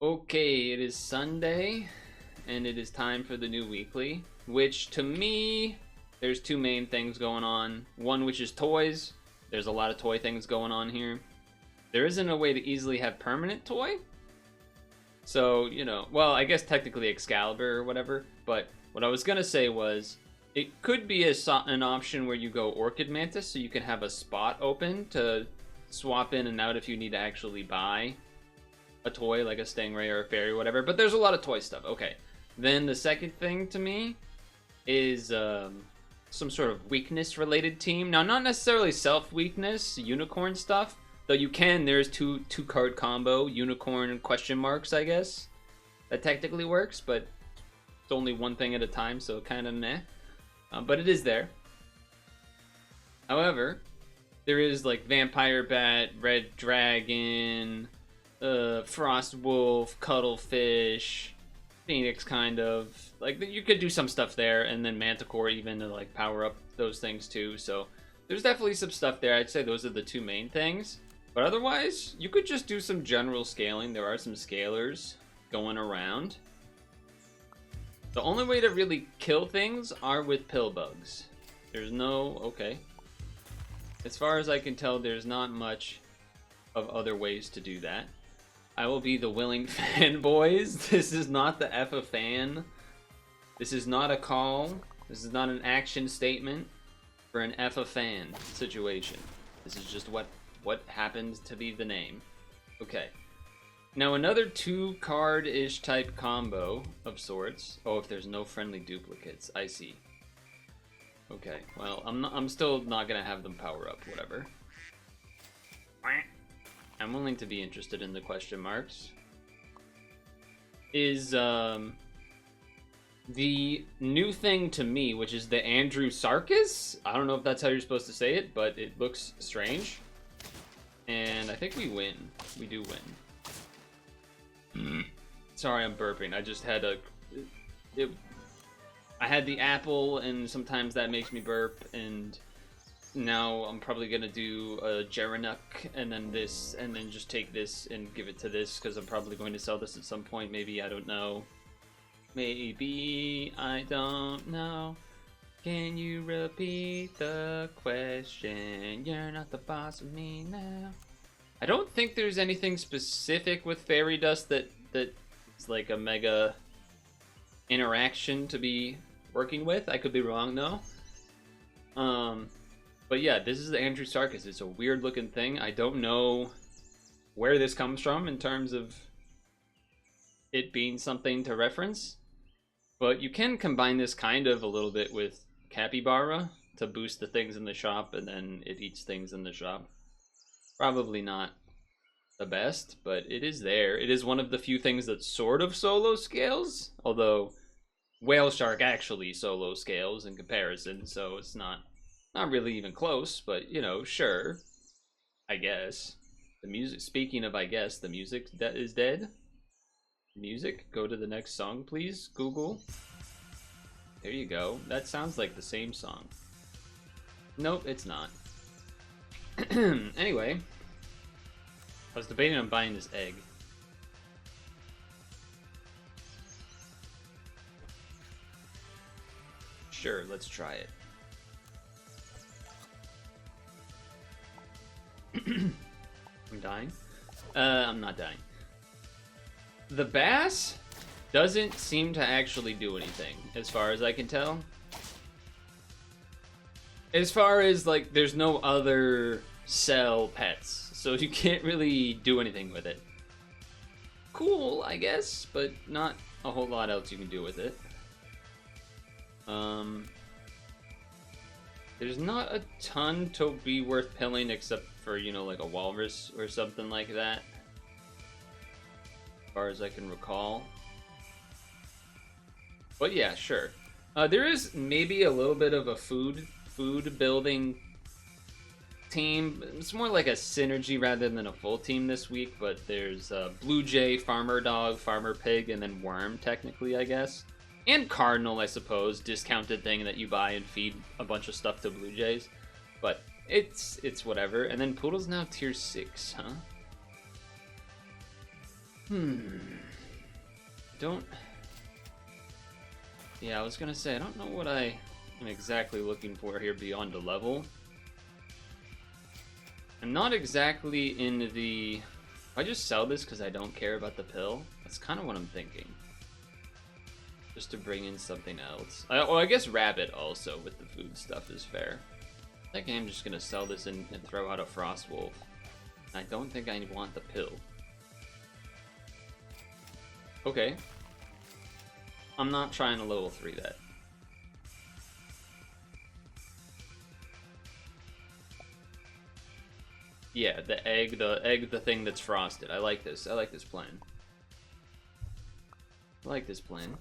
Okay, it is Sunday, and it is time for the new weekly, which to me, there's two main things going on. One, which is toys. There's a lot of toy things going on here. There isn't a way to easily have permanent toy. So, well, I guess technically Excalibur or whatever, but what I was going to say was, it could be an option where you go Orchid Mantis, so you can have a spot open to swap in and out if you need to actually buy a toy like a Stingray or a Fairy or whatever, but there's a lot of toy stuff. Okay, then the second thing to me is some sort of weakness related team. Now, not necessarily self weakness, unicorn stuff, though you can. There's two card combo, unicorn question marks, I guess. That technically works, but it's only one thing at a time, so kind of meh. But it is there. However, there is like Vampire Bat, Red Dragon, Frost Wolf, Cuttlefish, Phoenix, kind of. Like, you could do some stuff there, and then Manticore even to like power up those things too. So there's definitely some stuff there. I'd say those are the two main things. But otherwise, you could just do some general scaling. There are some scalers going around. The only way to really kill things are with pill bugs. There's no... okay. As far as I can tell, there's not much of other ways to do that. I will be the willing fan, boys. This is not the F a fan. This is not a call. This is not an action statement for an F a fan situation. This is just what happens to be the name. Okay. Now another 2-card-ish type combo of sorts. Oh, if there's no friendly duplicates. I see. Okay, well, I'm still not gonna have them power up, whatever. I'm willing to be interested in the question marks. Is the new thing to me, which is the Andrew Sarkis? I don't know if that's how you're supposed to say it, but it looks strange. And I think we win. We do win. Sorry, I'm burping. I just had I had the apple, and sometimes that makes me burp, and now I'm probably gonna do a Geranuk, and then this, and then just take this and give it to this, because I'm probably going to sell this at some point. Maybe, I don't know. Maybe, I don't know. Can you repeat the question? You're not the boss of me now. I don't think there's anything specific with Fairy Dust that is like a mega interaction to be working with. I could be wrong though. But yeah, this is the Andrew Sarkis. It's a weird looking thing. I don't know where this comes from in terms of it being something to reference, but you can combine this kind of a little bit with Capybara to boost the things in the shop, and then it eats things in the shop. Probably not the best, but it is there. It is one of the few things that sort of solo scales, although Whale Shark actually solo scales in comparison, so it's not really even close, but, sure, I guess. The music, speaking of I guess, the music is dead. Music, go to the next song, please, Google. There you go. That sounds like the same song. Nope, it's not. Anyway, I was debating on buying this egg. Sure, let's try it. I'm dying. I'm not dying. The bass doesn't seem to actually do anything, as far as I can tell. As far as, like, there's no other cell pets, so you can't really do anything with it. Cool, I guess, but not a whole lot else you can do with it. There's not a ton to be worth pilling except for, like a walrus or something like that, as far as I can recall. But yeah, sure. There is maybe a little bit of a food building team. It's more like a synergy rather than a full team this week, but there's Blue Jay, Farmer Dog, Farmer Pig, and then Worm, technically, I guess. And Cardinal, I suppose, discounted thing that you buy and feed a bunch of stuff to Blue Jays. But it's whatever. And then Poodle's now tier 6, huh? don't... Yeah, I was gonna say, I don't know what I am exactly looking for here beyond a level. I'm not exactly in the... If I just sell this because I don't care about the pill, that's kind of what I'm thinking. Just to bring in something else. Well, I guess rabbit also with the food stuff is fair. I think I'm just gonna sell this and throw out a frost wolf. I don't think I want the pill. Okay. I'm not trying to level 3 that. Yeah, the thing that's frosted. I like this. I like this plan. I like this plan.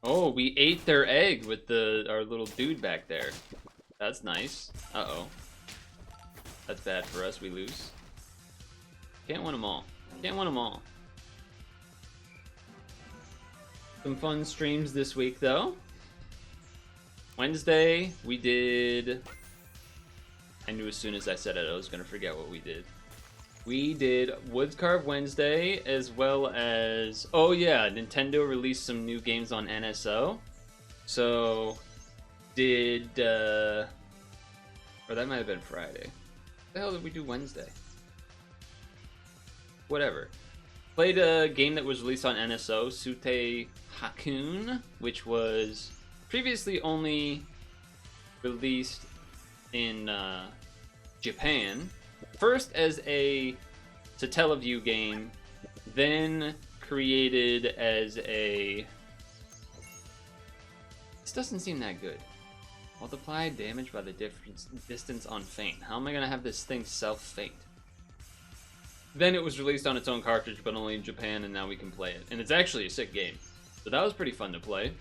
Oh, we ate their egg with our little dude back there. That's nice. Uh-oh. That's bad for us. We lose. Can't win them all. Can't win them all. Some fun streams this week, though. Wednesday, we did... I knew as soon as I said it, I was going to forget what we did. We did Wood Carve Wednesday, as well as... Oh yeah, Nintendo released some new games on NSO. So, did... Or that might have been Friday. What the hell did we do Wednesday? Whatever. Played a game that was released on NSO, Sute Hakun, which was previously only released in Japan. First as a Satellaview game, then created as a... This doesn't seem that good. Multiply damage by the distance on feint. How am I going to have this thing self-feint? Then it was released on its own cartridge, but only in Japan, and now we can play it. And it's actually a sick game. So that was pretty fun to play.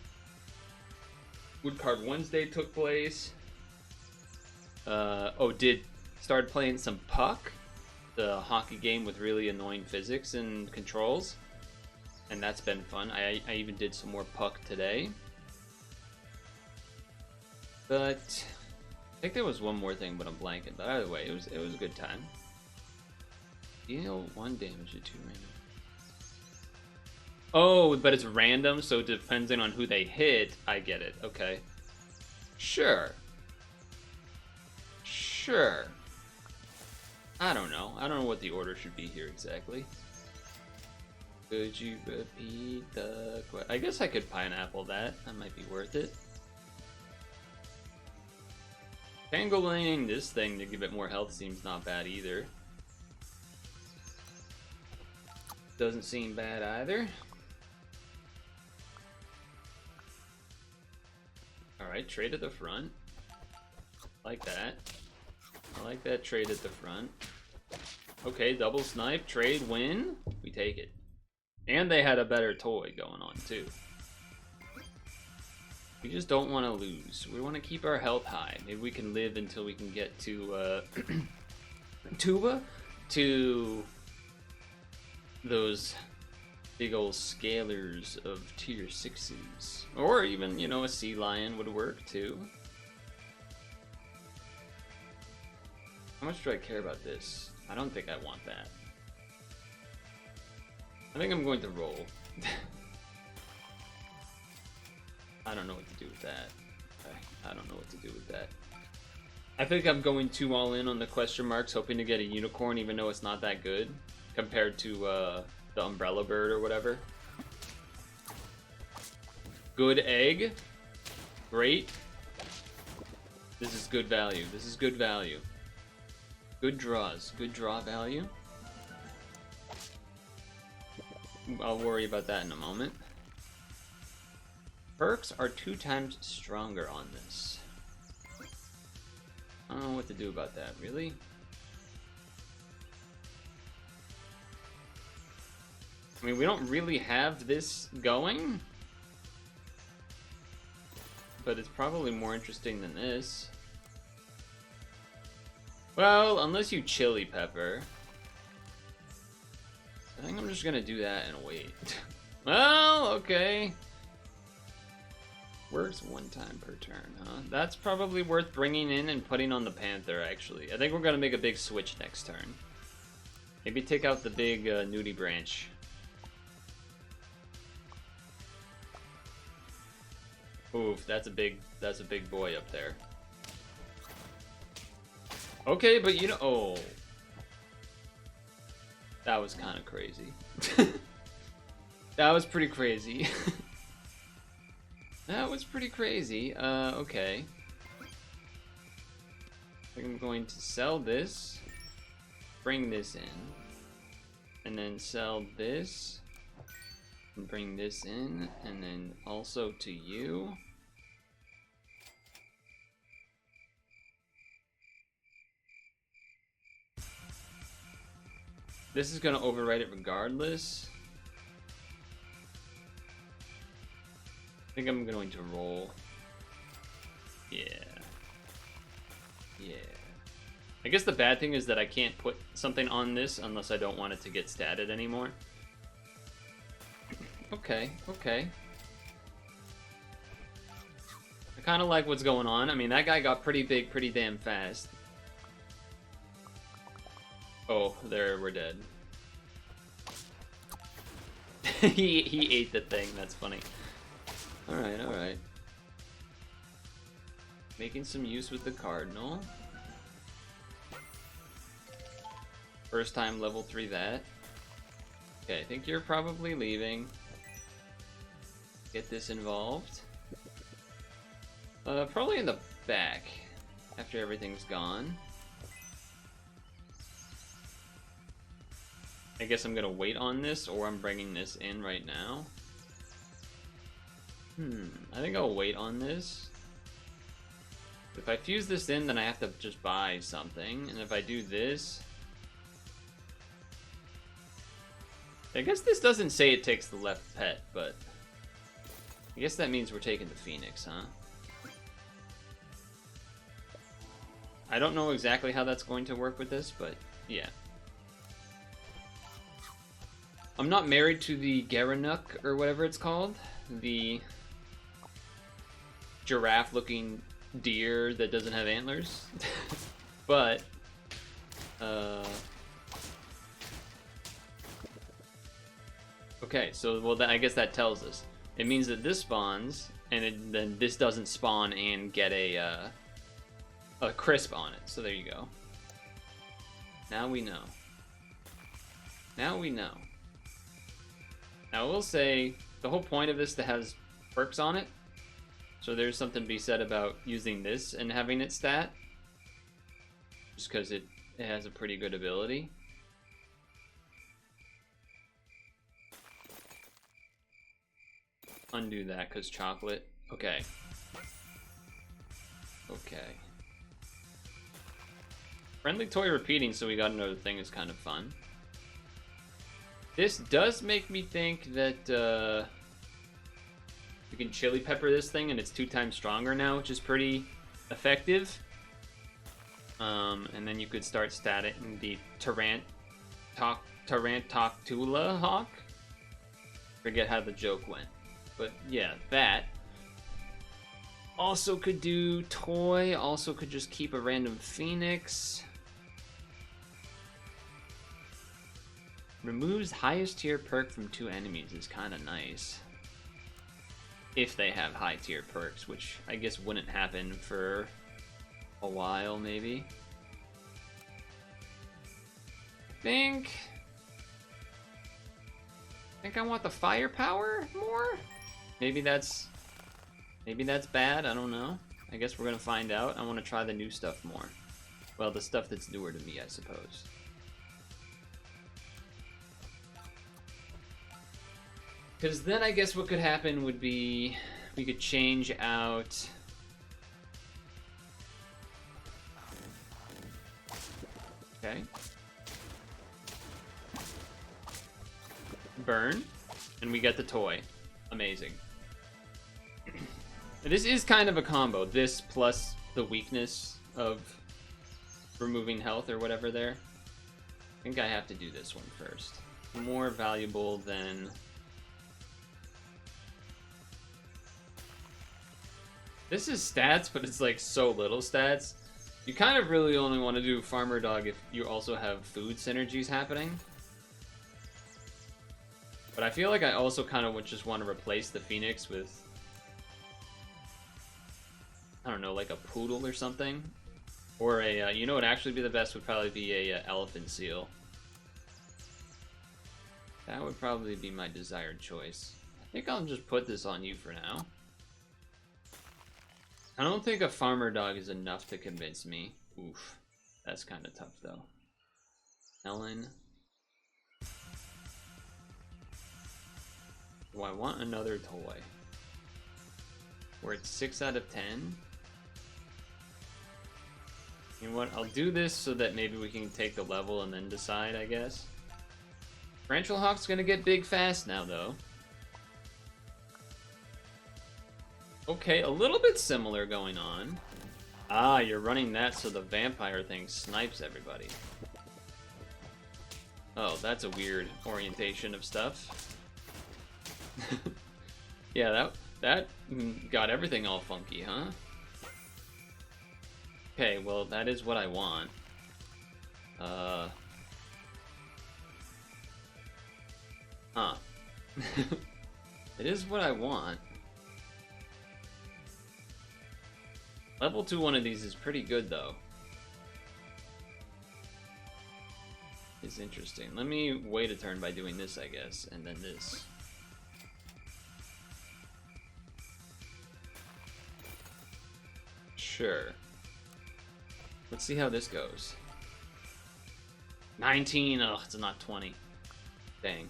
Wood Carve Wednesday took place. Started playing some Puck, the hockey game with really annoying physics and controls. And that's been fun. I even did some more Puck today. But I think there was one more thing, but I'm blanking. But either way, it was a good time. Deal 1 damage to 2 random. Oh, but it's random, so depending on who they hit, I get it. Okay. Sure. Sure. I don't know. I don't know what the order should be here exactly. Could you repeat the question? I guess I could pineapple that. That might be worth it. Tangling this thing to give it more health seems not bad either. Doesn't seem bad either. Alright, trade at the front. Like that. I like that trade at the front. Okay, double snipe, trade, win. We take it. And they had a better toy going on too. We just don't want to lose. We want to keep our health high. Maybe we can live until we can get to Tuba, to those big old scalers of tier 6s. Or even, you know, a sea lion would work too. How much do I care about this? I don't think I want that. I think I'm going to roll. I don't know what to do with that. I don't know what to do with that. I think I'm going too all in on the question marks, hoping to get a unicorn, even though it's not that good compared to the umbrella bird or whatever. Good egg. Great. This is good value. This is good value. Good draws. Good draw value. I'll worry about that in a moment. Perks are 2 times stronger on this. I don't know what to do about that, really. I mean, we don't really have this going, but it's probably more interesting than this. Well, unless you chili pepper. I think I'm just gonna do that and wait. Well, okay. Works 1 time per turn, huh? That's probably worth bringing in and putting on the Panther, actually. I think we're gonna make a big switch next turn. Maybe take out the big nudie branch. Oof, that's a big boy up there. Okay, but you know, oh, that was kind of crazy. That was pretty crazy. That was pretty crazy. Okay. I'm going to sell this, bring this in, and then sell this, and bring this in, and then also to you. This is going to overwrite it regardless. I think I'm going to roll. Yeah. Yeah. I guess the bad thing is that I can't put something on this unless I don't want it to get statted anymore. Okay, okay. I kind of like what's going on. I mean, that guy got pretty big pretty damn fast. Oh, there, we're dead. he ate the thing, that's funny. Alright, alright. Making some use with the Cardinal. First time level 3 that. Okay, I think you're probably leaving. Get this involved. Probably in the back, after everything's gone. I guess I'm gonna wait on this, or I'm bringing this in right now. I think I'll wait on this. If I fuse this in, then I have to just buy something, and if I do this... I guess this doesn't say it takes the left pet, but... I guess that means we're taking the Phoenix, huh? I don't know exactly how that's going to work with this, but yeah. I'm not married to the Garanuk, or whatever it's called. The giraffe-looking deer that doesn't have antlers. But, okay, so, well, I guess that tells us. It means that this spawns, and then this doesn't spawn and get a crisp on it. So there you go. Now we know. Now we know. Now, I will say, the whole point of this has perks on it. So there's something to be said about using this and having it stat. Just because it has a pretty good ability. Undo that, because chocolate. Okay. Okay. Friendly toy repeating, so we got another thing is kind of fun. This does make me think that we can chili pepper this thing and it's 2 times stronger now, which is pretty effective. And then you could start statting the Tarantoctula Hawk. Forget how the joke went. But yeah, that. Also could do toy, also could just keep a random Phoenix. Removes highest tier perk from 2 enemies is kind of nice. If they have high tier perks, which I guess wouldn't happen for a while, maybe. I think I want the firepower more? Maybe that's bad, I don't know. I guess we're gonna find out. I want to try the new stuff more. Well, the stuff that's newer to me, I suppose. Because then I guess what could happen would be we could change out... Okay. Burn. And we get the toy. Amazing. This is kind of a combo. This plus the weakness of removing health or whatever there. I think I have to do this one first. More valuable than... This is stats, but it's like so little stats. You kind of really only want to do Farmer Dog if you also have food synergies happening. But I feel like I also kind of would just want to replace the Phoenix with, I don't know, like a Purtle or something. Or a, you know what would actually be the best would probably be a elephant seal. That would probably be my desired choice. I think I'll just put this on you for now. I don't think a Farmer Dog is enough to convince me. Oof. That's kind of tough, though. Ellen. Do I want another toy? Where it's 6 out of 10? You know what? I'll do this so that maybe we can take the level and then decide, I guess. Tarantula Hawk's gonna get big fast now, though. Okay, a little bit similar going on. Ah, you're running that so the vampire thing snipes everybody. Oh, that's a weird orientation of stuff. Yeah, that got everything all funky, huh? Okay, well, that is what I want. Huh. It is what I want. Level 2 one of these is pretty good, though. It's interesting. Let me wait a turn by doing this, I guess, and then this. Sure. Let's see how this goes. 19. Oh, it's not 20. Dang.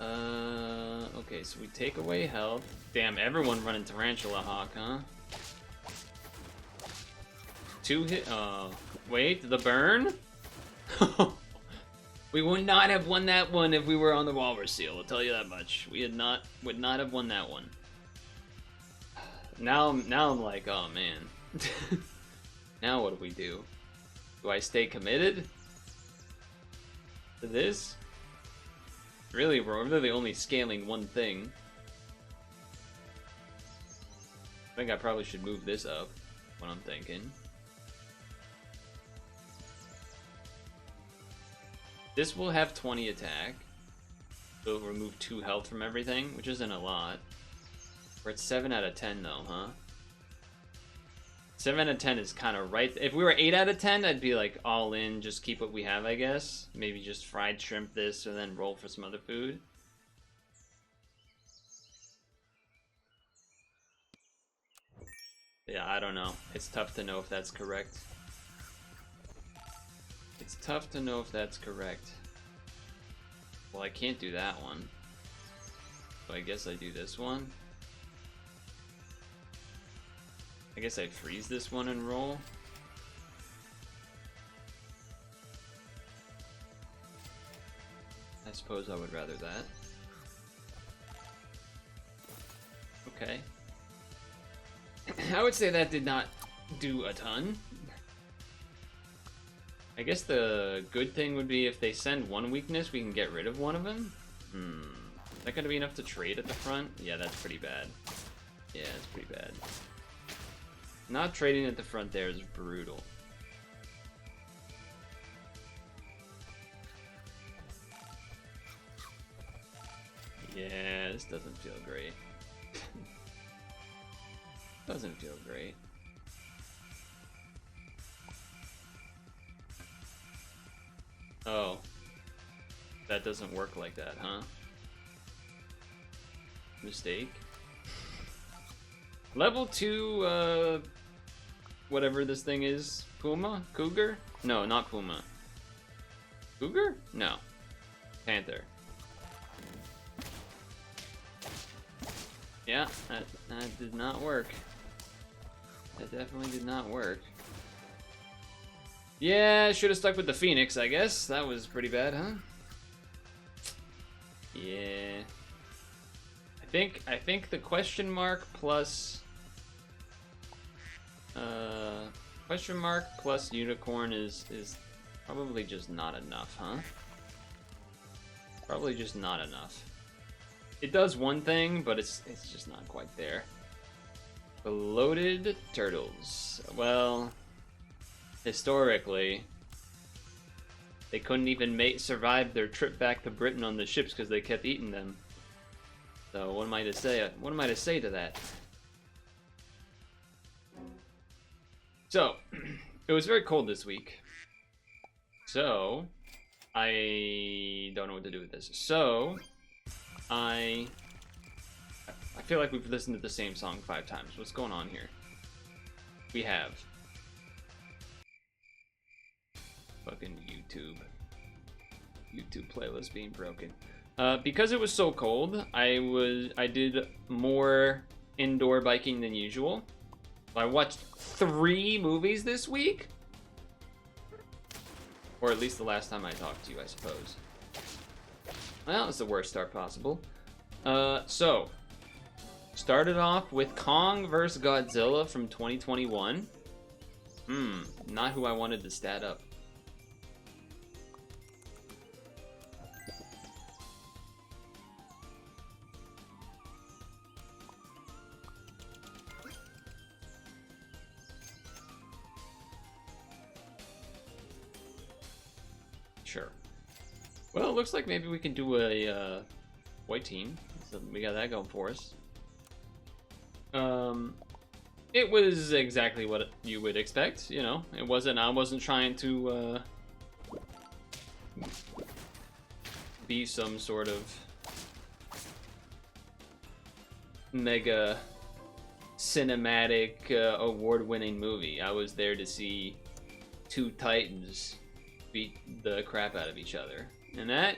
Okay, so we take away health. Damn, everyone running Tarantula Hawk, huh? 2 hit. Wait, the burn? We would not have won that one if we were on the Walrus Seal, I'll tell you that much. We would not have won that one. Now I'm like, oh man. Now what do we do? Do I stay committed to this? Really, we're really only scaling one thing. I think I probably should move this up, what I'm thinking. This will have 20 attack. So it'll remove 2 health from everything, which isn't a lot. We're at 7 out of 10 though, huh? 7 out of 10 is kind of right. If we were 8 out of 10, I'd be like all in, just keep what we have, I guess. Maybe just fried shrimp this and then roll for some other food. Yeah, I don't know. It's tough to know if that's correct. It's tough to know if that's correct. Well, I can't do that one. So I guess I do this one. I guess I freeze this one and roll. I suppose I would rather that. Okay. I would say that did not do a ton. I guess the good thing would be if they send one weakness, we can get rid of one of them. Is that gonna be enough to trade at the front? Yeah, that's pretty bad. Yeah, it's pretty bad. Not trading at the front there is brutal. Yeah, this doesn't feel great. Doesn't feel great. Oh. That doesn't work like that, huh? Mistake. Level 2, whatever this thing is. Puma? Cougar? No, not Puma. Cougar? No. Panther. Yeah, that did not work. That definitely did not work. Yeah, should have stuck with the Phoenix, I guess. That was pretty bad, huh? Yeah. I think the question mark plus question mark plus unicorn is probably just not enough, huh? Probably just not enough. It does one thing, but it's just not quite there. Bloated turtles. Well, historically, they couldn't even survive their trip back to Britain on the ships because they kept eating them. So what am I to say? What am I to say to that? So, it was very cold this week. So, I don't know what to do with this. So, I feel like we've listened to the same song 5 times. What's going on here? We have fucking YouTube playlist being broken. Because it was so cold, I did more indoor biking than usual. I watched 3 movies this week, or at least the last time I talked to you, I suppose. Well, it's the worst start possible. So started off with Kong vs. Godzilla from 2021. Not who I wanted to stat up. Sure. Well, it looks like maybe we can do a white team. So we got that going for us. It was exactly what you would expect, you know. I wasn't trying to be some sort of mega cinematic award-winning movie. I was there to see 2 titans beat the crap out of each other, and that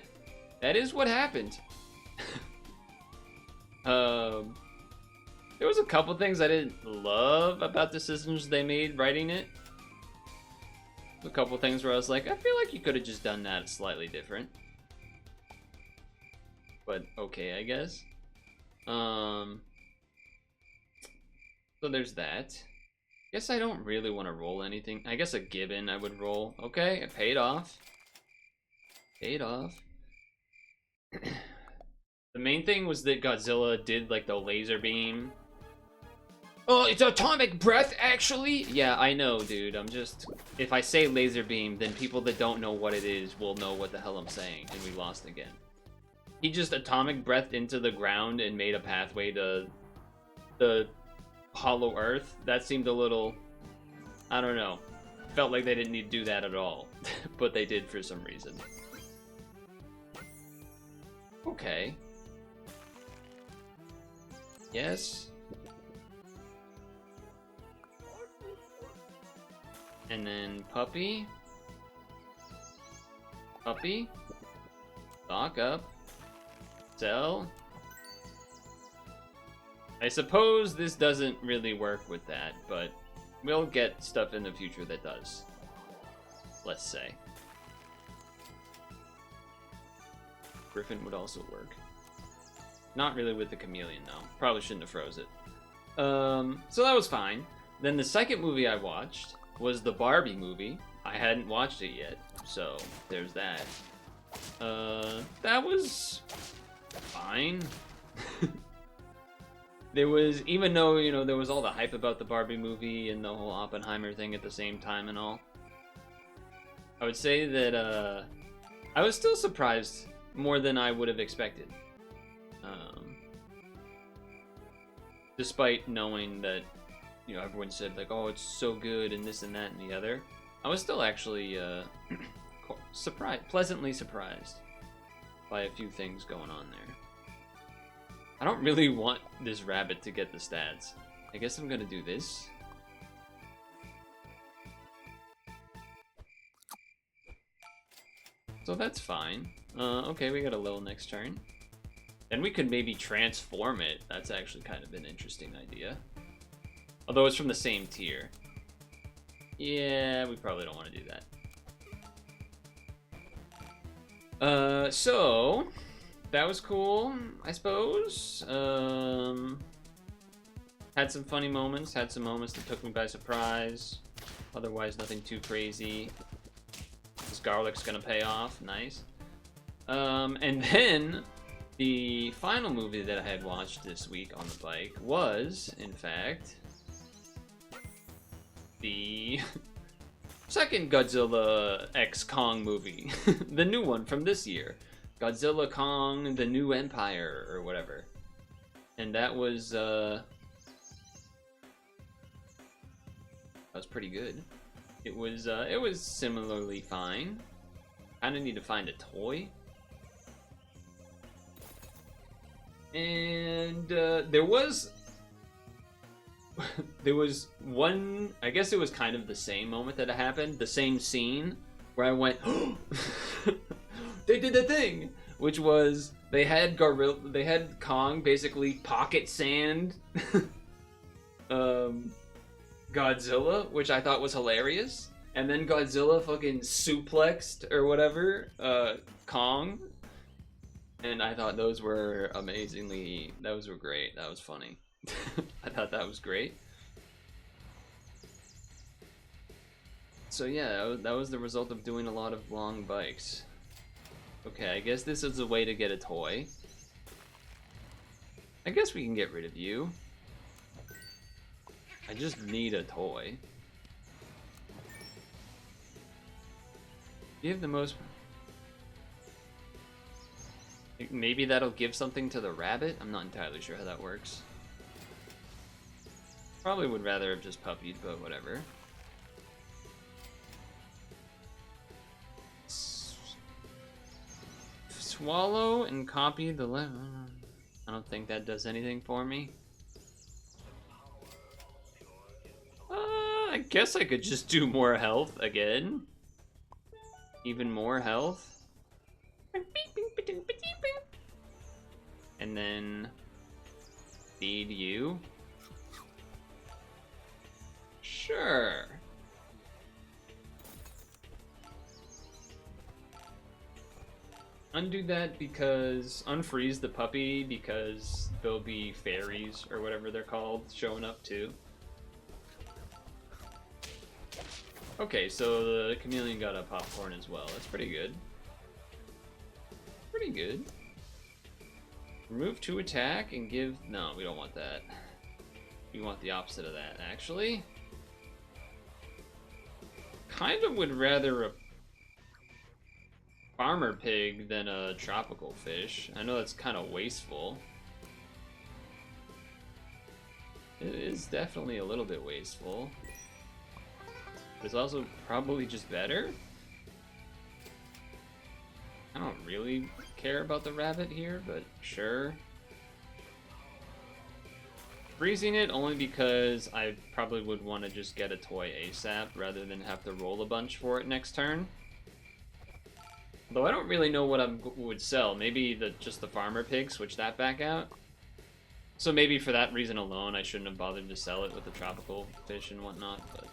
is what happened. There was a couple things I didn't love about the decisions they made writing it. A couple things where I was like, I feel like you could have just done that slightly different, but okay, I guess. So there's that. Guess I don't really want to roll anything. I guess a gibbon I would roll. Okay, it paid off. Paid off. The main thing was that Godzilla did like the laser beam. Oh, it's atomic breath, actually? Yeah, I know, dude. If I say laser beam, then people that don't know what it is will know what the hell I'm saying, and we lost again. He just atomic breathed into the ground and made a pathway to the hollow earth. That seemed a little, I don't know, felt like they didn't need to do that at all. But they did for some reason. Okay. Yes. And then puppy. Puppy. Stock up. Sell. I suppose this doesn't really work with that, but we'll get stuff in the future that does. Let's say. Griffin would also work. Not really with the chameleon, though. Probably shouldn't have froze it. So that was fine. Then the second movie I watched was the Barbie movie. I hadn't watched it yet, so there's that. That was fine. There was, even though, you know, there was all the hype about the Barbie movie and the whole Oppenheimer thing at the same time and all, I would say that I was still surprised more than I would have expected. Despite knowing that, you know, everyone said like, oh, it's so good and this and that and the other, I was still actually pleasantly surprised by a few things going on there. I don't really want this rabbit to get the stats. I guess I'm gonna do this. So that's fine. Okay, we got a little next turn. Then we could maybe transform it. That's actually kind of an interesting idea. Although it's from the same tier. Yeah, we probably don't want to do that. So that was cool, I suppose. Had some funny moments, had some moments that took me by surprise. Otherwise, nothing too crazy. This garlic's gonna pay off, nice. And then the final movie that I had watched this week on the bike was, in fact, the second Godzilla X Kong movie, the new one from this year, Godzilla Kong: The New Empire or whatever, and that was pretty good. It was similarly fine. Kind of need to find a toy. And there was one, I guess it was kind of the same moment that it happened, the same scene where I went, oh, they did the thing, which was they had Kong basically pocket sand Godzilla, which I thought was hilarious, and then Godzilla fucking suplexed or whatever Kong. And I thought those were those were great. That was funny. I thought that was great. So yeah, that was the result of doing a lot of long bikes. Okay, I guess this is a way to get a toy. I guess we can get rid of you. I just need a toy. You have the most... Maybe that'll give something to the rabbit? I'm not entirely sure how that works. Probably would rather have just puppied, but whatever. Swallow and copy the I don't think that does anything for me. I guess I could just do more health again. Even more health. And then feed you. Sure. Undo that because unfreeze the puppy because there'll be fairies or whatever they're called showing up too. Okay, so the chameleon got a popcorn as well. That's pretty good. Pretty good. Remove 2 attack and give... No, we don't want that. We want the opposite of that, actually. Kind of would rather a farmer pig than a tropical fish. I know that's kind of wasteful. It is definitely a little bit wasteful. But it's also probably just better. I don't really care about the rabbit here, but sure. Freezing it only because I probably would want to just get a toy ASAP rather than have to roll a bunch for it next turn. Though I don't really know what I would sell. Maybe just the farmer pig, switch that back out. So maybe for that reason alone, I shouldn't have bothered to sell it with the tropical fish and whatnot, but...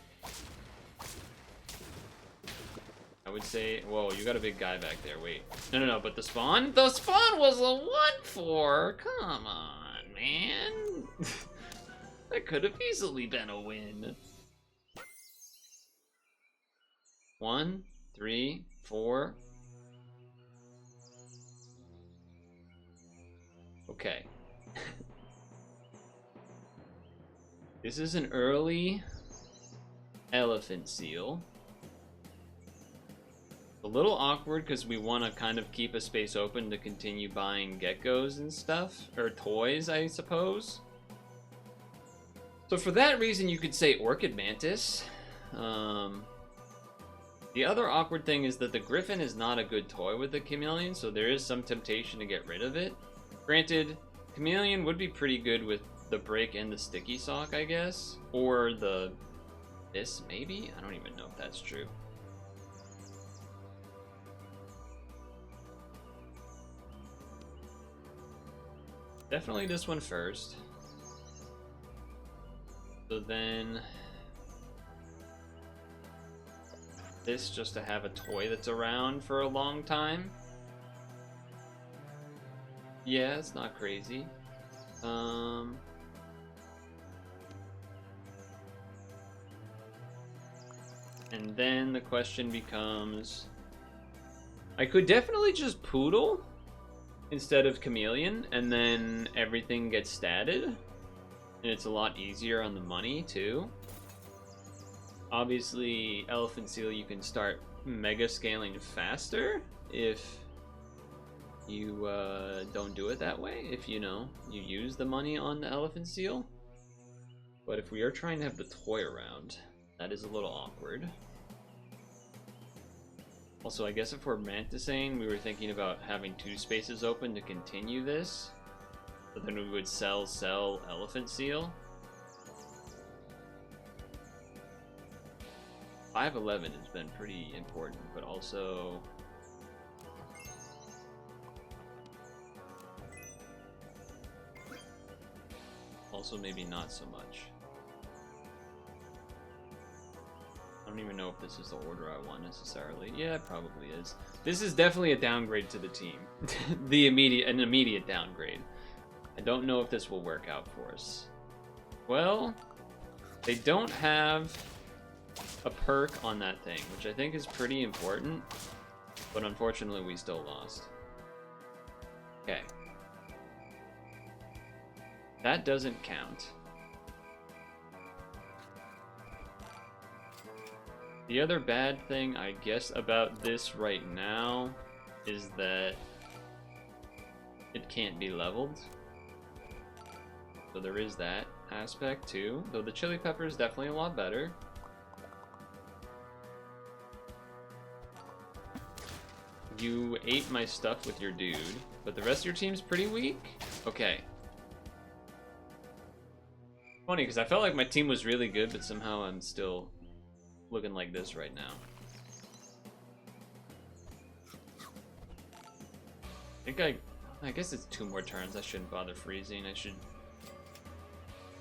I would say, whoa, you got a big guy back there, wait. No, but the spawn? The spawn was a 1-4! Come on, man! That could have easily been a win. 1, 3, 4. Okay. This is an early elephant seal. A little awkward because we want to kind of keep a space open to continue buying geckos and stuff, or toys, I suppose. So for that reason, you could say Orchid Mantis. The other awkward thing is that the Griffin is not a good toy with the Chameleon, so there is some temptation to get rid of it. Granted, Chameleon would be pretty good with the break and the sticky sock, I guess, or this maybe? I don't even know if that's true. Definitely this one first. So then... this just to have a toy that's around for a long time. Yeah, it's not crazy. And then the question becomes... I could definitely just Purtle instead of Chameleon, and then everything gets statted. And it's a lot easier on the money, too. Obviously, Elephant Seal you can start mega scaling faster if you don't do it that way. If you use the money on the Elephant Seal. But if we are trying to have the toy around, that is a little awkward. Also, I guess if we're mantising, we were thinking about having 2 spaces open to continue this. But then we would sell Elephant Seal. 511 has been pretty important, but also... also maybe not so much. I don't even know if this is the order I want necessarily. Yeah, it probably is. This is definitely a downgrade to the team. An immediate downgrade. I don't know if this will work out for us. Well, they don't have a perk on that thing, which I think is pretty important, but unfortunately we still lost. Okay. That doesn't count. The other bad thing, I guess, about this right now is that it can't be leveled. So there is that aspect too, though the chili pepper is definitely a lot better. You ate my stuff with your dude, but the rest of your team's pretty weak? Okay. Funny, because I felt like my team was really good, but somehow I'm still looking like this right now. I guess it's 2 more turns. I shouldn't bother freezing. I should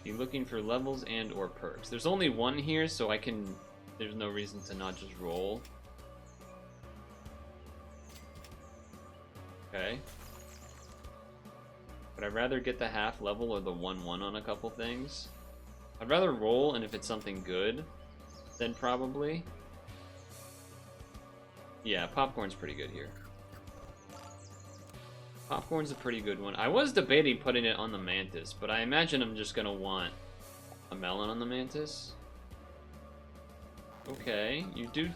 be looking for levels and or perks. There's only 1 here, so there's no reason to not just roll. Okay. But I'd rather get the half level or the 1-1 on a couple things. I'd rather roll, and if it's something good, then probably. Yeah, popcorn's pretty good here. Popcorn's a pretty good one. I was debating putting it on the mantis, but I imagine I'm just gonna want a melon on the mantis. Okay, you do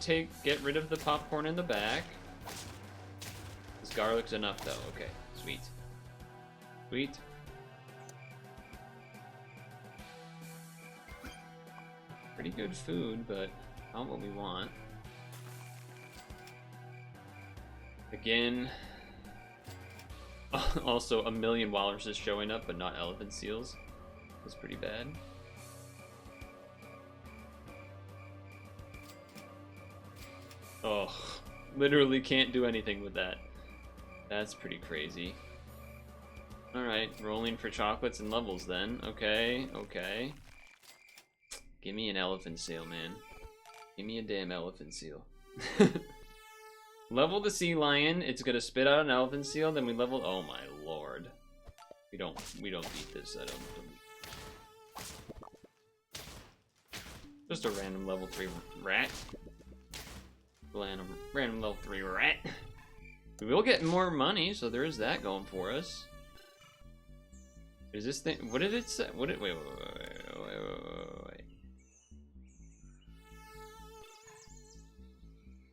get rid of the popcorn in the back. This garlic's enough though. Okay, sweet. Sweet. Pretty good food, but not what we want. Again, also a million walruses showing up, but not elephant seals. That's pretty bad. Oh, literally can't do anything with that. That's pretty crazy. Alright, rolling for chocolates and levels then. Okay, okay. Give me an elephant seal, man. Give me a damn elephant seal. Level the sea lion, it's gonna spit out an elephant seal, then we level... Oh my lord. We don't beat this, I don't. Just a random level 3 rat. Random level 3 rat. We will get more money, so there is that going for us. Is this thing... What did it say? Wait.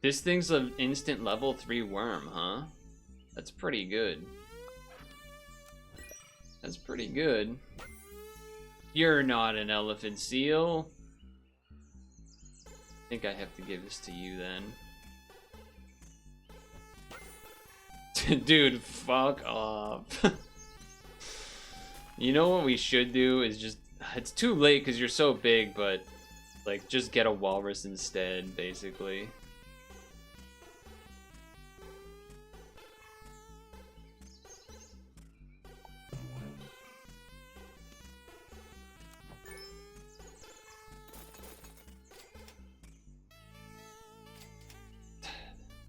This thing's an instant level 3 worm, huh? That's pretty good. That's pretty good. You're not an elephant seal. I think I have to give this to you then. Dude, fuck off. You know what we should do is just... It's too late because you're so big, but... Like, just get a walrus instead, basically.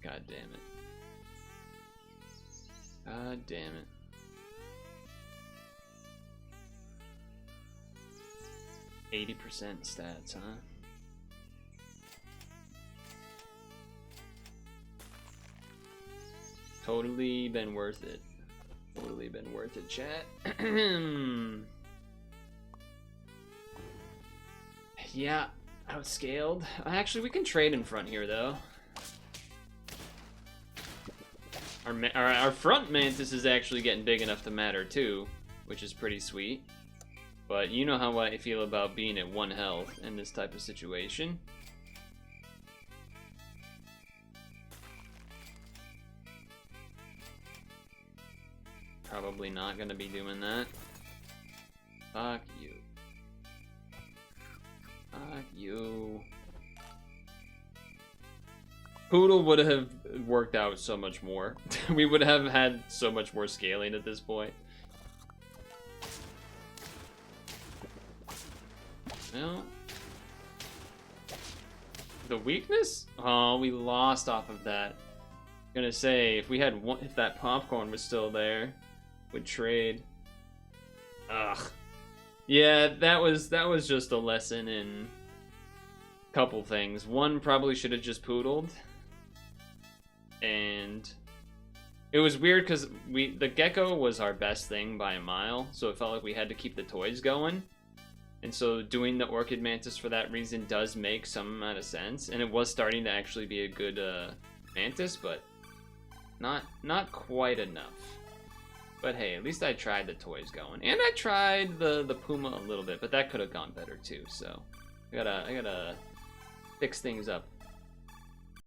God damn it. God damn it. %, stats, huh? Totally been worth it. Totally been worth it, chat. Yeah, Outscaled. Actually, we can trade in front here, though. Our front mantis is actually getting big enough to matter, too, which is pretty sweet. But you know how I feel about being at 1 health in this type of situation. Probably not gonna be doing that. Fuck you. Fuck you. Purtle would have worked out so much more. We would have had so much more scaling at this point. Well, the weakness? Oh, we lost off of that. I'm gonna say if we had one, if that popcorn was still there, would trade. Ugh. Yeah, that was just a lesson in a couple things. One, probably should have just poodled. And it was weird because the gecko was our best thing by a mile, so it felt like we had to keep the toys going. And so doing the Orchid Mantis for that reason does make some amount of sense. And it was starting to actually be a good Mantis, but not quite enough. But hey, at least I tried the toys going. And I tried the Puma a little bit, but that could have gone better too, so I gotta fix things up